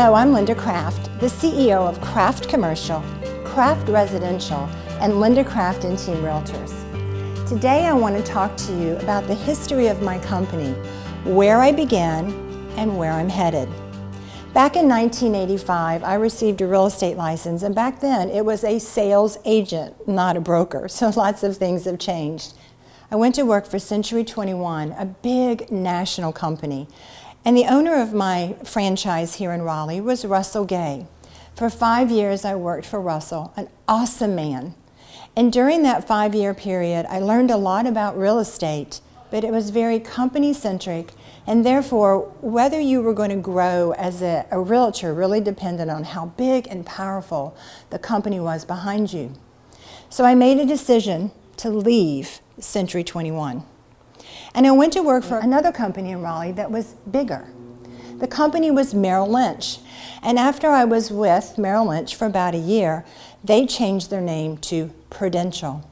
Hello, I'm Linda Kraft, the CEO of Kraft Commercial, Kraft Residential, and Linda Kraft and Team Realtors. Today I want to talk to you about the history of my company, where I began, and where I'm headed. Back in 1985, I received a real estate license, and back then it was a sales agent, not a broker, so lots of things have changed. I went to work for Century 21, a big national company, and the owner of my franchise here in Raleigh was Russell Gay. For 5 years I worked for Russell, an awesome man. And during that 5-year period, I learned a lot about real estate, but it was very company-centric, and therefore, whether you were going to grow as a realtor really depended on how big and powerful the company was behind you. So I made a decision to leave Century 21. And I went to work for another company in Raleigh that was bigger. The company was Merrill Lynch. And after I was with Merrill Lynch for about a year, they changed their name to Prudential.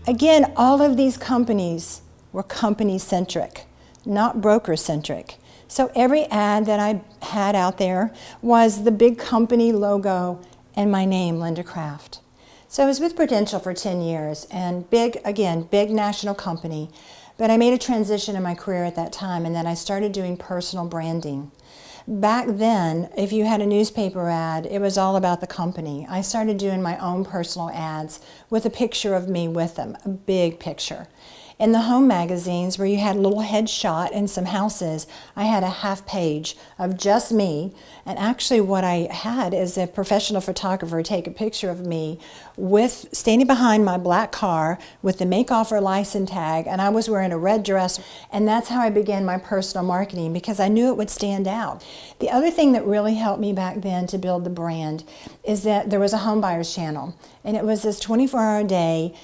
Again, all of these companies were company-centric, not broker-centric. So every ad that I had out there was the big company logo and my name, Linda Kraft. So I was with Prudential for 10 years, and big national company. But I made a transition in my career at that time, and then I started doing personal branding. Back then, if you had a newspaper ad, it was all about the company. I started doing my own personal ads with a picture of me with them, a big picture. In the home magazines, where you had a little headshot and some houses, I had a half page of just me. And actually what I had is a professional photographer take a picture of me standing behind my black car with the make offer license tag, and I was wearing a red dress. And that's how I began my personal marketing, because I knew it would stand out. The other thing that really helped me back then to build the brand is that there was a home buyers channel, and it was this 24-hour a day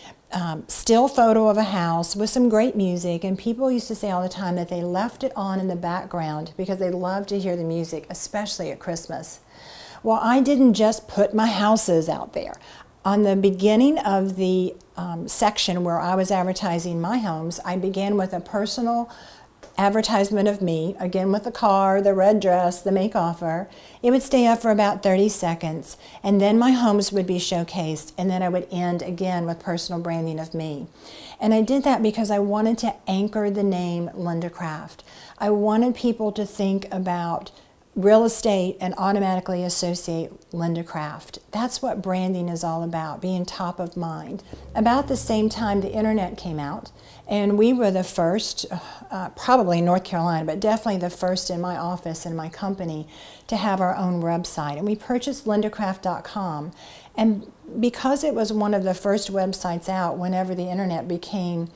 still photo of a house with some great music, and people used to say all the time that they left it on in the background because they loved to hear the music, especially at Christmas. Well, I didn't just put my houses out there. On the beginning of the section where I was advertising my homes, I began with a personal advertisement of me, again with the car, the red dress, the make offer. It would stay up for about 30 seconds, and then my homes would be showcased, and then I would end again with personal branding of me. And I did that because I wanted to anchor the name Linda Kraft. I wanted people to think about real estate and automatically associate Linda Kraft. That's what branding is all about, being top of mind. About the same time the internet came out, and we were the first, probably in North Carolina, but definitely the first in my office and my company to have our own website. And we purchased lindakraft.com. And because it was one of the first websites out whenever the internet became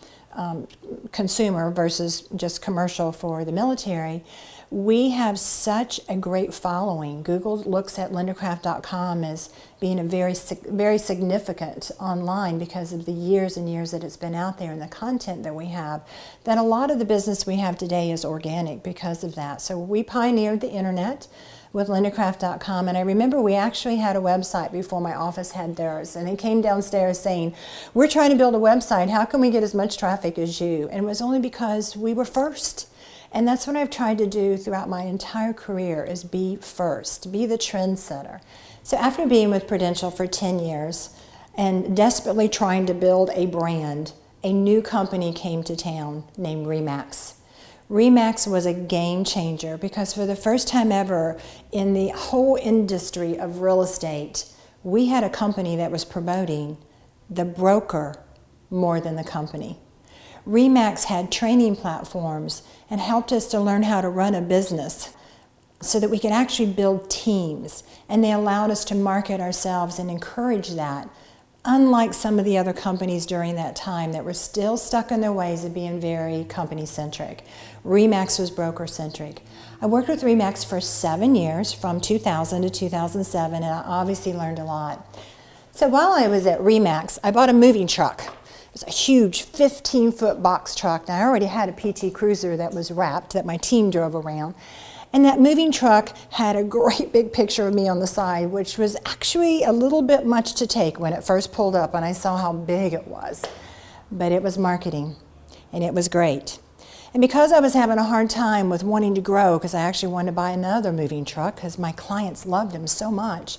consumer versus just commercial for the military, we have such a great following. Google looks at lindakraft.com as being a very significant online because of the years and years that it's been out there and the content that we have, that a lot of the business we have today is organic because of that. So we pioneered the internet with lindakraft.com, and I remember we actually had a website before my office had theirs, and they came downstairs saying, "We're trying to build a website, how can we get as much traffic as you?" And it was only because we were first. And that's what I've tried to do throughout my entire career, is be first, be the trendsetter. So after being with Prudential for 10 years and desperately trying to build a brand, a new company came to town named Remax. Remax was a game changer because for the first time ever in the whole industry of real estate, we had a company that was promoting the broker more than the company. Remax had training platforms and helped us to learn how to run a business so that we could actually build teams, and they allowed us to market ourselves and encourage that, unlike some of the other companies during that time that were still stuck in their ways of being very company-centric. Remax was broker-centric. I worked with Remax for 7 years, from 2000 to 2007, and I obviously learned a lot. So while I was at Remax, I bought a moving truck. It was a huge 15-foot box truck. Now, I already had a PT Cruiser that was wrapped that my team drove around. And that moving truck had a great big picture of me on the side, which was actually a little bit much to take when it first pulled up and I saw how big it was. But it was marketing, and it was great. And because I was having a hard time with wanting to grow, because I actually wanted to buy another moving truck because my clients loved them so much,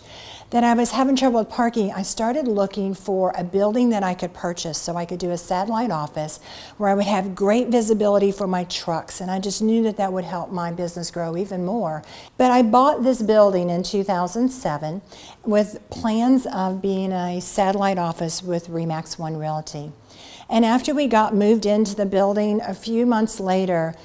that I was having trouble with parking, I started looking for a building that I could purchase so I could do a satellite office where I would have great visibility for my trucks. And I just knew that that would help my business grow even more. But I bought this building in 2007 with plans of being a satellite office with Remax One Realty. And after we got moved into the building a few months later,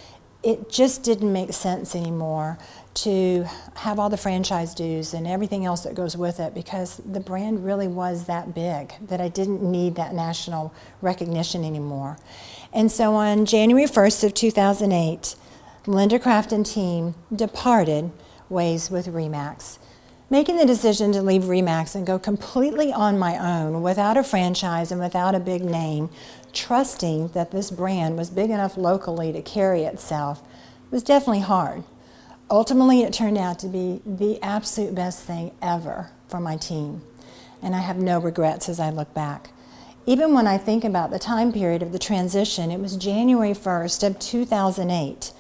it just didn't make sense anymore to have all the franchise dues and everything else that goes with it, because the brand really was that big that I didn't need that national recognition anymore. And so on January 1st of 2008, Linda Kraft and team departed ways with Remax, making the decision to leave Remax and go completely on my own without a franchise and without a big name, trusting that this brand was big enough locally to carry itself, was definitely hard. Ultimately, it turned out to be the absolute best thing ever for my team, and I have no regrets as I look back. Even when I think about the time period of the transition, it was January 1st of 2008.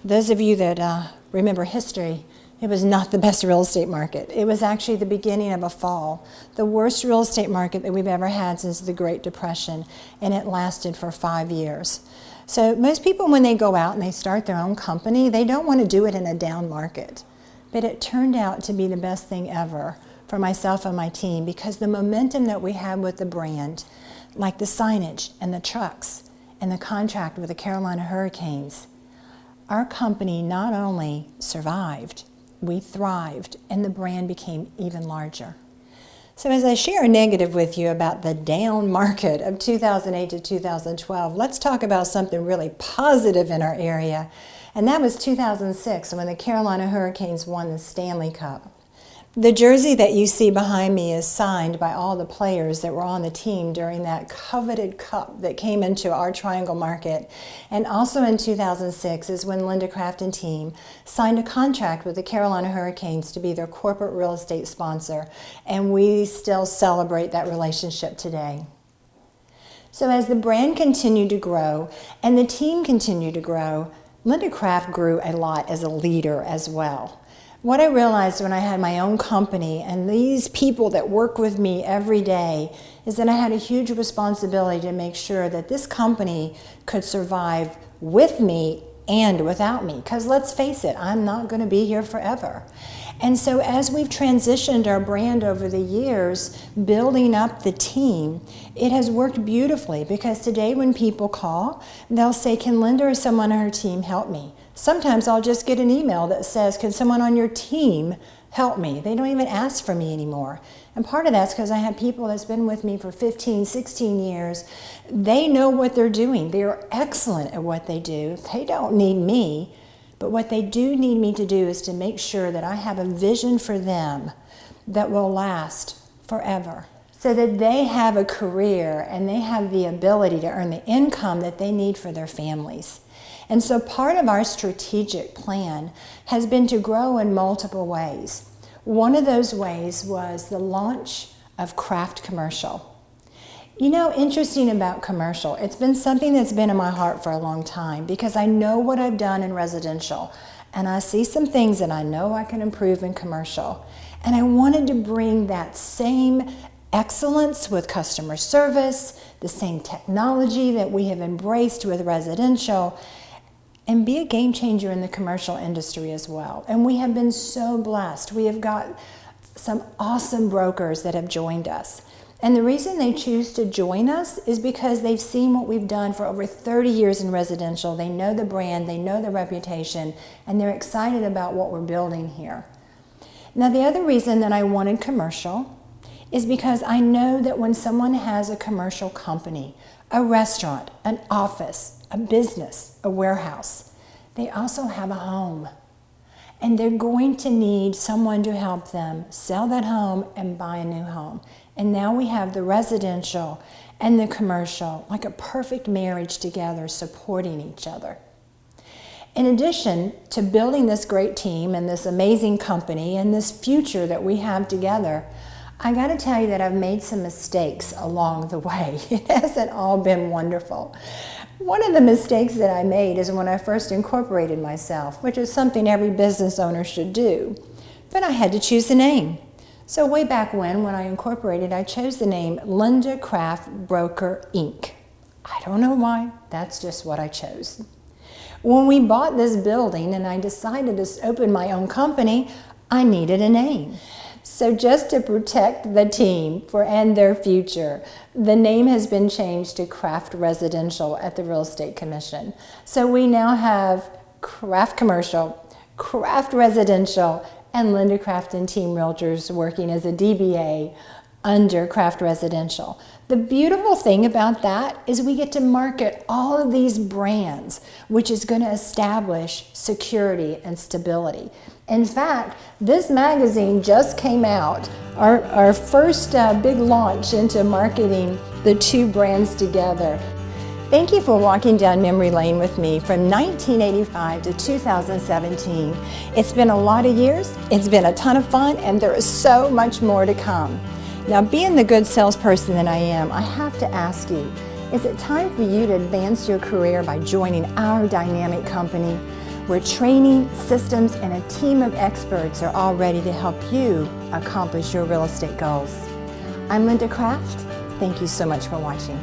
Those of you that remember history, it was not the best real estate market. It was actually the beginning of a fall, the worst real estate market that we've ever had since the Great Depression, and it lasted for 5 years. So most people, when they go out and they start their own company, they don't want to do it in a down market. But it turned out to be the best thing ever for myself and my team, because the momentum that we had with the brand, like the signage and the trucks and the contract with the Carolina Hurricanes, our company not only survived, we thrived, and the brand became even larger. So as I share a negative with you about the down market of 2008 to 2012, let's talk about something really positive in our area, and that was 2006 when the Carolina Hurricanes won the Stanley Cup. The jersey that you see behind me is signed by all the players that were on the team during that coveted cup that came into our Triangle market. And also in 2006 is when Linda Kraft and team signed a contract with the Carolina Hurricanes to be their corporate real estate sponsor. And we still celebrate that relationship today. So as the brand continued to grow and the team continued to grow, Linda Kraft grew a lot as a leader as well. What I realized when I had my own company and these people that work with me every day is that I had a huge responsibility to make sure that this company could survive with me and without me. Because let's face it, I'm not going to be here forever. And so as we've transitioned our brand over the years, building up the team, it has worked beautifully, because today when people call, they'll say, can Linda or someone on her team help me? Sometimes I'll just get an email that says, can someone on your team help me? They don't even ask for me anymore. And part of that's because I have people that's been with me for 15, 16 years. They know what they're doing. They are excellent at what they do. They don't need me. But what they do need me to do is to make sure that I have a vision for them that will last forever, so that they have a career and they have the ability to earn the income that they need for their families. And so part of our strategic plan has been to grow in multiple ways. One of those ways was the launch of Kraft Commercial. You know, interesting about commercial, it's been something that's been in my heart for a long time, because I know what I've done in residential, and I see some things that I know I can improve in commercial. And I wanted to bring that same excellence with customer service, the same technology that we have embraced with residential, and be a game changer in the commercial industry as well. And we have been so blessed. We have got some awesome brokers that have joined us. And the reason they choose to join us is because they've seen what we've done for over 30 years in residential. They know the brand, they know the reputation, and they're excited about what we're building here. Now, the other reason that I wanted commercial is because I know that when someone has a commercial company, a restaurant, an office, a business, a warehouse, they also have a home. And they're going to need someone to help them sell that home and buy a new home. And now we have the residential and the commercial, like a perfect marriage together, supporting each other. In addition to building this great team and this amazing company and this future that we have together, I got to tell you that I've made some mistakes along the way. It hasn't all been wonderful. One of the mistakes that I made is when I first incorporated myself, which is something every business owner should do. But I had to choose a name. So way back when I incorporated, I chose the name Linda Kraft Broker Inc. I don't know why, that's just what I chose. When we bought this building and I decided to open my own company, I needed a name. So just to protect the team and their future, the name has been changed to Kraft Residential at the Real Estate Commission. So we now have Kraft Commercial, Kraft Residential, and Linda Kraft and Team Realtors working as a DBA under Kraft Residential. The beautiful thing about that is we get to market all of these brands, which is going to establish security and stability. In fact, this magazine just came out, our first big launch into marketing the two brands together. Thank you for walking down memory lane with me from 1985 to 2017. It's been a lot of years, it's been a ton of fun, and there is so much more to come. Now, being the good salesperson that I am, I have to ask you, is it time for you to advance your career by joining our dynamic company, where training, systems, and a team of experts are all ready to help you accomplish your real estate goals? I'm Linda Kraft. Thank you so much for watching.